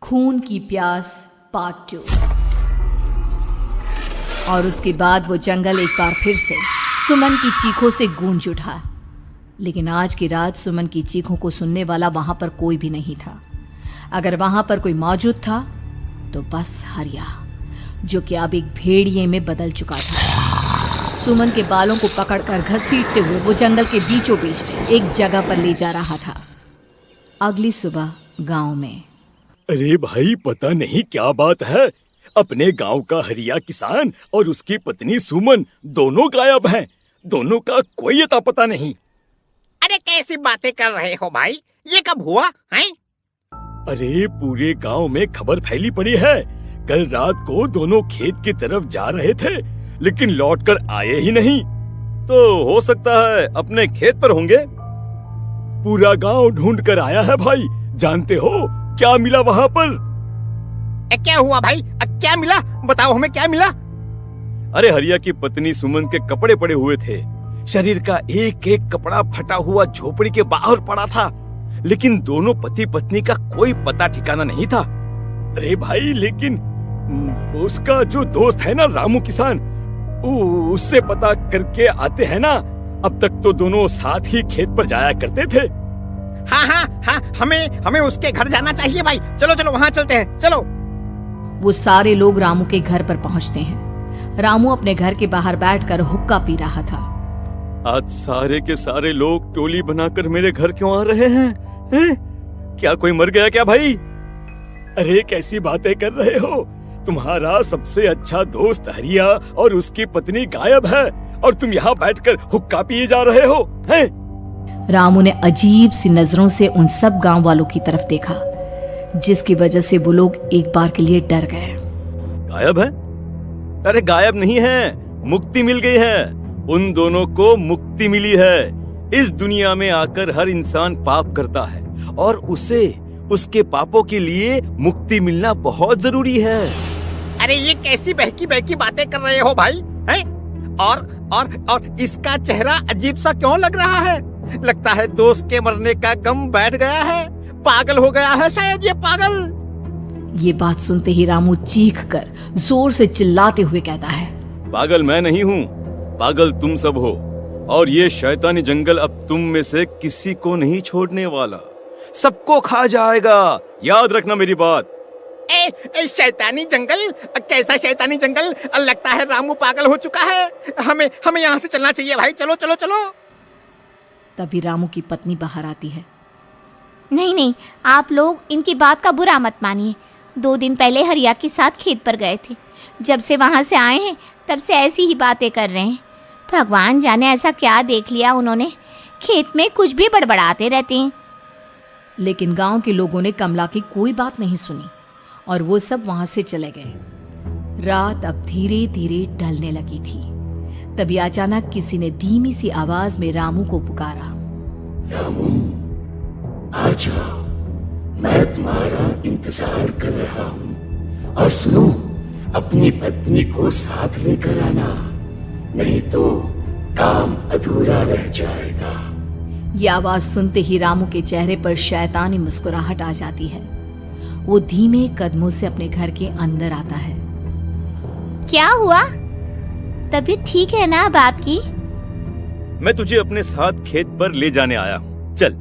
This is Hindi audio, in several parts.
खून की प्यास पार्ट 2। और उसके बाद वो जंगल एक बार फिर से सुमन की चीखों से गूंज उठा। लेकिन आज की रात सुमन की चीखों को सुनने वाला वहां पर कोई भी नहीं था। अगर वहां पर कोई मौजूद था तो बस हरिया, जो कि अब एक भेड़िए में बदल चुका था। सुमन के बालों को पकड़कर घसीटते हुए वो जंगल के बीचों बीच एक जगह पर ले जा रहा था। अगली सुबह गांव में। अरे भाई, पता नहीं क्या बात है, अपने गांव का हरिया किसान और उसकी पत्नी सुमन दोनों गायब हैं। दोनों का कोई अता पता नहीं। अरे कैसी बातें कर रहे हो भाई, ये कब हुआ है? अरे पूरे गांव में खबर फैली पड़ी है। कल रात को दोनों खेत की तरफ जा रहे थे, लेकिन लौटकर आए ही नहीं। तो हो सकता है अपने खेत पर होंगे। पूरा गांव ढूंढ कर आया है भाई। जानते हो क्या मिला वहां पर? क्या हुआ भाई? क्या मिला? बताओ हमें, क्या मिला? अरे हरिया की पत्नी सुमन के कपड़े पड़े हुए थे। शरीर का एक एक कपड़ा फटा हुआ झोपड़ी के बाहर पड़ा था, लेकिन दोनों पति पत्नी का कोई पता ठिकाना नहीं था। अरे भाई, लेकिन उसका जो दोस्त है ना रामू किसान, उससे पता करके आते हैं ना। अब तक तो दोनों साथ ही खेत पर जाया करते थे। हाँ, हमें उसके घर जाना चाहिए भाई। चलो वहाँ चलते हैं, चलो। वो सारे लोग रामू के घर पर पहुंचते हैं। रामू अपने घर के बाहर बैठकर हुक्का पी रहा था। आज सारे के सारे लोग टोली बनाकर मेरे घर क्यों आ रहे हैं? क्या कोई मर गया क्या भाई? अरे कैसी बातें कर रहे हो? तुम्हारा सबसे अच्छा दोस्त हरिया और उसकी पत्नी गायब है और तुम यहाँ बैठकर हुक्का पिए जा रहे हो हैं? रामू ने अजीब सी नजरों से उन सब गांव वालों की तरफ देखा, जिसकी वजह से वो लोग एक बार के लिए डर गए। गायब है? अरे गायब नहीं है, मुक्ति मिल गई है। उन दोनों को मुक्ति मिली है। इस दुनिया में आकर हर इंसान पाप करता है और उसे उसके पापों के लिए मुक्ति मिलना बहुत जरूरी है। अरे ये कैसी बहकी बहकी बातें कर रहे हो भाई, हैं? और इसका चेहरा अजीब सा क्यों लग रहा है? लगता है दोस्त के मरने का गम बैठ गया है। पागल हो गया है शायद ये पागल। ये बात सुनते ही रामू चीख कर जोर से चिल्लाते हुए कहता है, पागल मैं नहीं हूँ, पागल तुम सब हो। और ये शैतानी जंगल अब तुम में से किसी को नहीं छोड़ने वाला, सबको खा जाएगा। याद रखना मेरी बात। शैतानी जंगल? कैसा शैतानी जंगल? लगता है रामू पागल हो चुका है। हमें यहाँ से चलना चाहिए भाई। चलो। तभी रामू की पत्नी बाहर आती है। नहीं, आप लोग इनकी बात का बुरा मत मानिए। 2 दिन पहले हरिया के साथ खेत पर गए थे। जब से वहाँ से आए हैं तब से ऐसी ही बातें कर रहे हैं। भगवान जाने ऐसा क्या देख लिया उन्होंने, खेत में कुछ भी बड़बड़ाते रहते हैं। लेकिन गांव के लोगों ने कमला की कोई बात नहीं सुनी और वो सब वहां से चले गए। रात अब धीरे धीरे ढलने लगी थी। तभी अचानक किसी ने धीमी सी आवाज में रामू को पुकारा। रामू, आ जाओ, मैं तुम्हारा इंतजार कर रहा हूँ। और सुनो, अपनी पत्नी को साथ लेकर आना, नहीं तो काम अधूरा रह जाएगा। ये आवाज सुनते ही रामू के चेहरे पर शैतानी मुस्कुराहट आ जाती है। वो धीमे कदमों से अपने घर के अंदर आता है। क्या हुआ? तबीयत ठीक है ना अब आपकी? मैं तुझे अपने साथ खेत पर ले जाने आया हूँ, चल।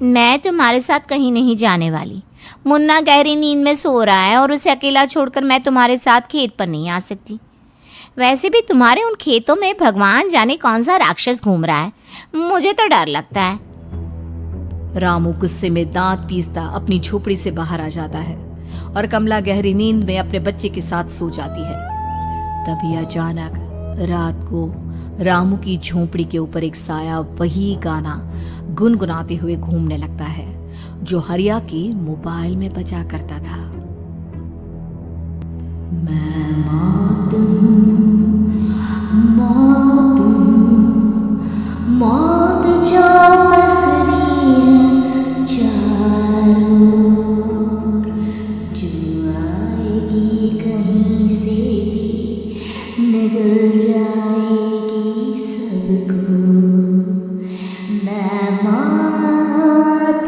मैं तुम्हारे साथ कहीं नहीं जाने वाली। मुन्ना गहरी नींद में सो रहा है और उसे अकेला छोड़कर मैं तुम्हारे साथ खेत पर नहीं आ सकती। वैसे भी तुम्हारे उन खेतों में भगवान जाने कौन सा राक्षस घूम रहा है, मुझे तो डर लगता है। रामू गुस्से में दांत पीसता अपनी झोपड़ी से बाहर आ जाता है और कमला गहरी नींद में अपने बच्चे के साथ सो जाती है। तभी अचानक रात को रामू की झोपड़ी के ऊपर एक साया वही गाना गुनगुनाते हुए घूमने लगता है जो हरिया के मोबाइल में बजा करता था। मैं मौत जो पसरी है चारों, जो आएगी कहीं से भी निगल जाएगी सबको। मैं मात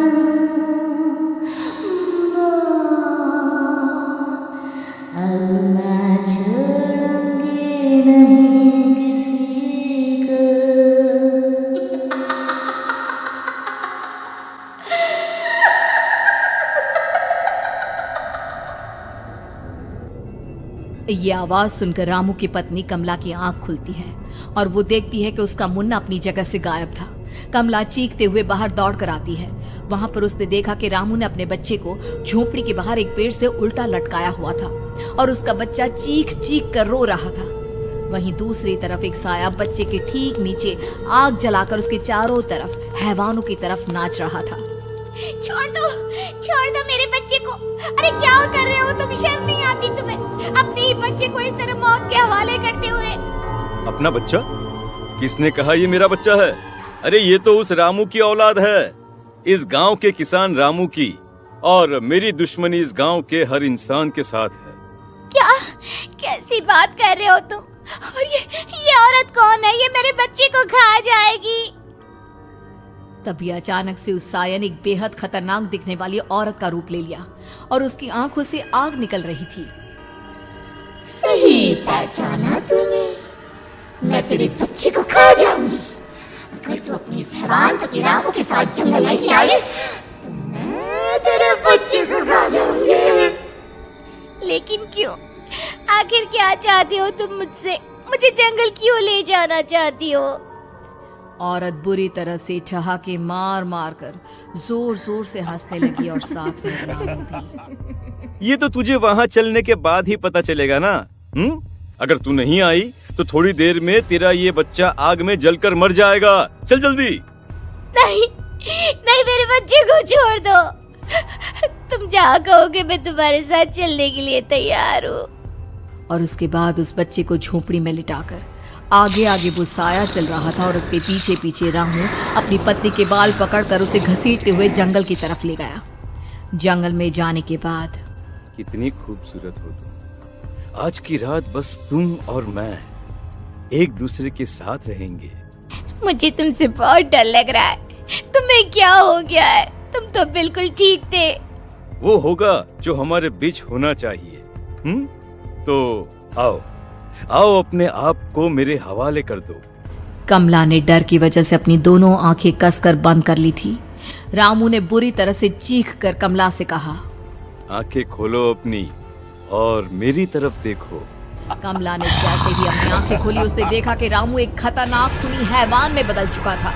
ये आवाज सुनकर रामू की पत्नी कमला की आंख खुलती है और वो देखती है कि उसका मुन्ना अपनी जगह से गायब था। कमला चीखते हुए बाहर दौड़ कर आती है। वहां पर उसने देखा कि रामू ने अपने बच्चे को झोपड़ी के बाहर एक पेड़ से उल्टा लटकाया हुआ था और उसका बच्चा चीख चीख कर रो रहा था। वहीं दूसरी तरफ एक साया बच्चे के ठीक नीचे आग जलाकर उसके चारों तरफ हैवानों की तरफ नाच रहा था। छोड़ दो मेरे बच्चे को। अरे क्या कर रहे हो तुम? शर्म नहीं आती तुम्हें? अपने ही बच्चे को इस तरह मौत के हवाले करते हुए। अपना बच्चा? किसने कहा ये मेरा बच्चा है? अरे ये तो उस रामू की औलाद है, इस गांव के किसान रामू की, और मेरी दुश्मनी इस गांव के हर इंसान के साथ है। क्या? कैसी बात कर रहे हो तुम? और ये औरत कौन है? ये मेरे बच्चे को खा जाएगी। तभी अचानक से उस साया ने एक बेहद खतरनाक दिखने वाली औरत का रूप ले लिया और उसकी आंखों से आग निकल रही थी। सही पहचाना तूने। मैं तेरे बच्चे को खा जाऊंगी। अगर तू अपनी इस हैवान पति रामू के साथ जंगल नहीं आई तो मैं तेरे बच्चे को खा जाऊंगी। लेकिन क्यों? आखिर क्या चाहती हो तुम मुझसे? मुझे जंगल क्यों ले जाना चाहती हो? औरत बुरी तरह से ठहाके मार मार कर जोर जोर से हंसने लगी और साथ में रामू भी। ये तो तुझे वहाँ चलने के बाद ही पता चलेगा ना। अगर तू नहीं आई तो थोड़ी देर में तेरा ये बच्चा आग में जलकर मर जाएगा। चल जल्दी। नहीं नहीं, मेरे बच्चे को छोड़ दो। तुम जहाँ कहोगे मैं तुम्हारे साथ चलने के लिए तैयार हूँ। और उसके बाद उस बच्चे को झोपड़ी में लिटाकर आगे आगे वो साया चल रहा था और उसके पीछे पीछे रामू अपनी पत्नी के बाल पकड़कर उसे घसीटते हुए जंगल की तरफ ले गया। जंगल में जाने के बाद, कितनी खूबसूरत हो तुम। आज की रात बस तुम और मैं एक दूसरे के साथ रहेंगे। मुझे तुमसे बहुत डर लग रहा है। तुम्हें क्या हो गया है? तुम तो बिल्कुल ठीक थे। वो होगा जो हमारे बीच होना चाहिए। तो आओ आओ, अपने आप को मेरे हवाले कर दो। कमला ने डर की वजह से अपनी दोनों आंखें कसकर बंद कर ली थी। रामू ने बुरी तरह से चीख कर कमला से कहा, आंखें खोलो अपनी और मेरी तरफ देखो। कमला ने जैसे ही अपनी आंखें खोली उसने देखा कि रामू एक खतरनाक खूनी हैवान में बदल चुका था।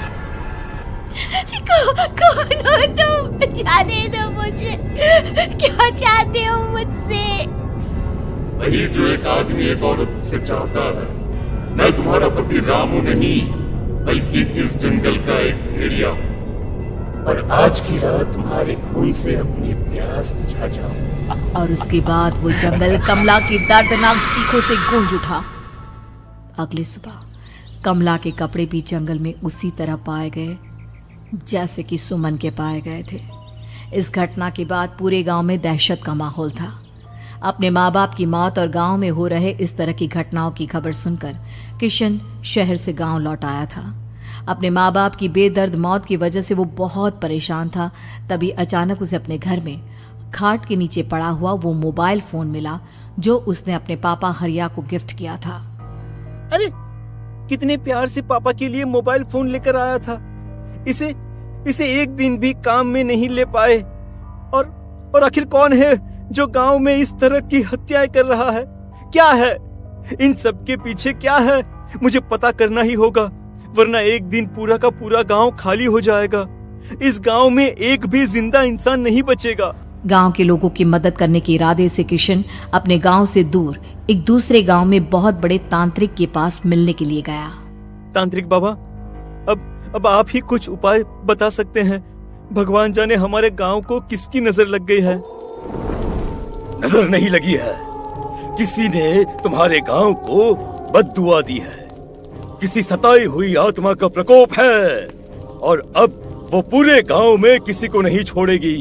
कौन हो तुम? जाने दो मुझे। क्या चाहते हो मुझसे? वही जो एक आदमी एक औरत से चाहता है। मैं तुम्हारा पति रामू नहीं, बल्कि इस जंगल का एक भेड़िया हूँ, और आज की रात तुम्हारे खून से अपनी प्यास बुझा जाऊं। और उसके बाद वो जंगल कमला की दर्दनाक चीखों से गूंज उठा। अगली सुबह कमला के कपड़े भी जंगल में उसी तरह पाए गए जैसे कि सुमन के पाए गए थे। इस घटना के बाद पूरे गांव में दहशत का माहौल था। अपने माँ बाप की मौत और गांव में हो रहे इस तरह की घटनाओं की खबर सुनकर किशन शहर से गांव लौट आया था। अपने माँ बाप की बेदर्द मौत की वजह से वो बहुत परेशान था। तभी अचानक उसे अपने घर में खाट के नीचे पड़ा हुआ वो मोबाइल फोन मिला जो उसने अपने पापा हरिया को गिफ्ट किया था। अरे कितने प्यार से पापा के लिए मोबाइल फोन लेकर आया था। इसे एक दिन भी काम में नहीं ले पाए। और आखिर कौन है जो गांव में इस तरह की हत्याएं कर रहा है? क्या है इन सब के पीछे? क्या है? मुझे पता करना ही होगा, वरना एक दिन पूरा का पूरा गांव खाली हो जाएगा। इस गांव में एक भी जिंदा इंसान नहीं बचेगा। गांव के लोगों की मदद करने के इरादे से किशन अपने गांव से दूर एक दूसरे गांव में बहुत बड़े तांत्रिक के पास मिलने के लिए गया। तांत्रिक बाबा, अब आप ही कुछ उपाय बता सकते हैं। भगवान जाने हमारे गांव को किसकी नजर लग गई है। नजर नहीं लगी है, किसी ने तुम्हारे गांव को बद्दुआ दी है। किसी सताई हुई आत्मा का प्रकोप है और अब वो पूरे गांव में किसी को नहीं छोड़ेगी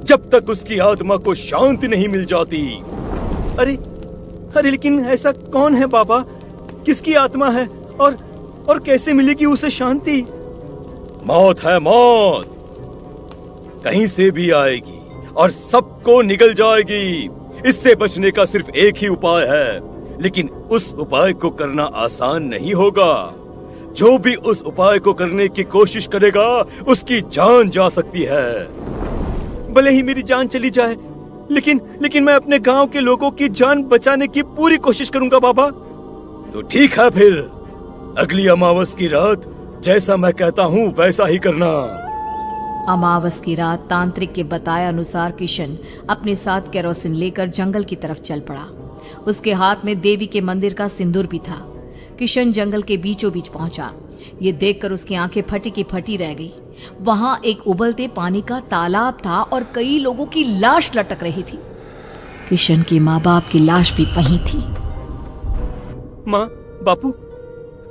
जब तक उसकी आत्मा को शांति नहीं मिल जाती। अरे लेकिन ऐसा कौन है बाबा? किसकी आत्मा है और कैसे मिलेगी उसे शांति? मौत है, मौत कहीं से भी आएगी और सबको निगल जाएगी। इससे बचने का सिर्फ एक ही उपाय है, लेकिन उस उपाय को करना आसान नहीं होगा। जो भी उस उपाय को करने की कोशिश करेगा उसकी जान जा सकती है। भले ही मेरी जान चली जाए, लेकिन मैं अपने गांव के लोगों की जान बचाने की पूरी कोशिश करूंगा बाबा। तो ठीक है फिर, अगली अमावस की रात जैसा मैं कहता हूँ वैसा ही करना। अमावस की रात तांत्रिक के बताए अनुसार किशन अपने साथ केरोसिन लेकर जंगल की तरफ चल पड़ा। उसके हाथ में देवी के मंदिर का सिंदूर भी था। किशन जंगल के बीचों बीच पहुंचा। ये देखकर उसकी आंखें फटी की फटी रह गई। वहां एक उबलते पानी का तालाब था और कई लोगों की लाश लटक रही थी। किशन के माँ बाप की लाश भी वहीं थी। माँ, बापू,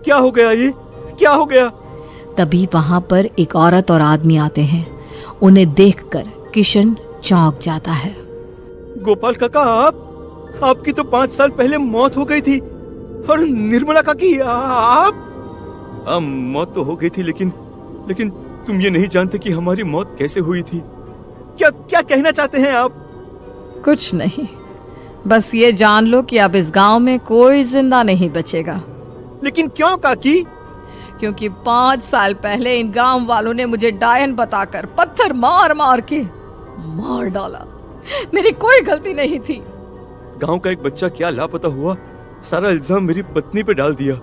क्या हो गया? ये क्या हो गया? तभी वहां पर एक औरत और आदमी आते हैं। उन्हें देखकर किशन चौंक जाता है। गोपाल काका, आपकी तो 5 साल पहले मौत हो गई थी। और निर्मला काकी, आप? हाँ, मौत तो हो गई थी, लेकिन तुम ये नहीं जानते कि हमारी मौत कैसे हुई थी। क्या कहना चाहते हैं आप? कुछ नहीं, बस ये जान लो कि अब इस गांव में कोई जिंदा नहीं बचेगा। लेकिन क्यों काकी? क्योंकि 5 साल पहले इन गांव वालों ने मुझे डायन बताकर पत्थर मार मार के मार डाला। मेरी कोई गलती नहीं थी। गांव का एक बच्चा क्या लापता हुआ, सारा इल्जाम मेरी पत्नी पे डाल दिया।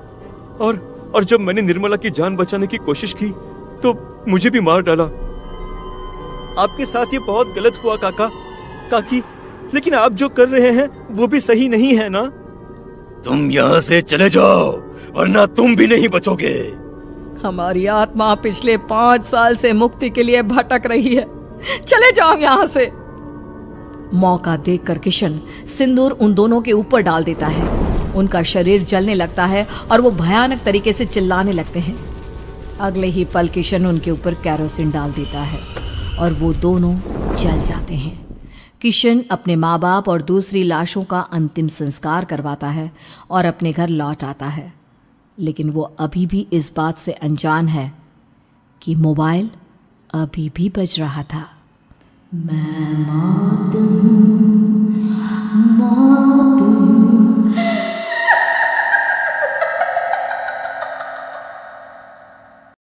और जब मैंने निर्मला की जान बचाने की कोशिश की तो मुझे भी मार डाला। आपके साथ ये बहुत गलत हुआ काकी, लेकिन आप जो कर रहे हैं वो भी सही नहीं है ना? तुम यहाँ से चले जाओ वरना तुम भी नहीं बचोगे। हमारी आत्मा पिछले 5 साल से मुक्ति के लिए भटक रही है। चले जाओ यहाँ से। मौका देखकर किशन सिंदूर उन दोनों के ऊपर डाल देता है। उनका शरीर जलने लगता है और वो भयानक तरीके से चिल्लाने लगते हैं। अगले ही पल किशन उनके ऊपर केरोसिन डाल देता है और वो दोनों जल जाते हैं। किशन अपने माँ बाप और दूसरी लाशों का अंतिम संस्कार करवाता है और अपने घर लौट आता है। लेकिन वो अभी भी इस बात से अनजान है कि मोबाइल अभी भी बज रहा था। मैं मौत हूँ, मौत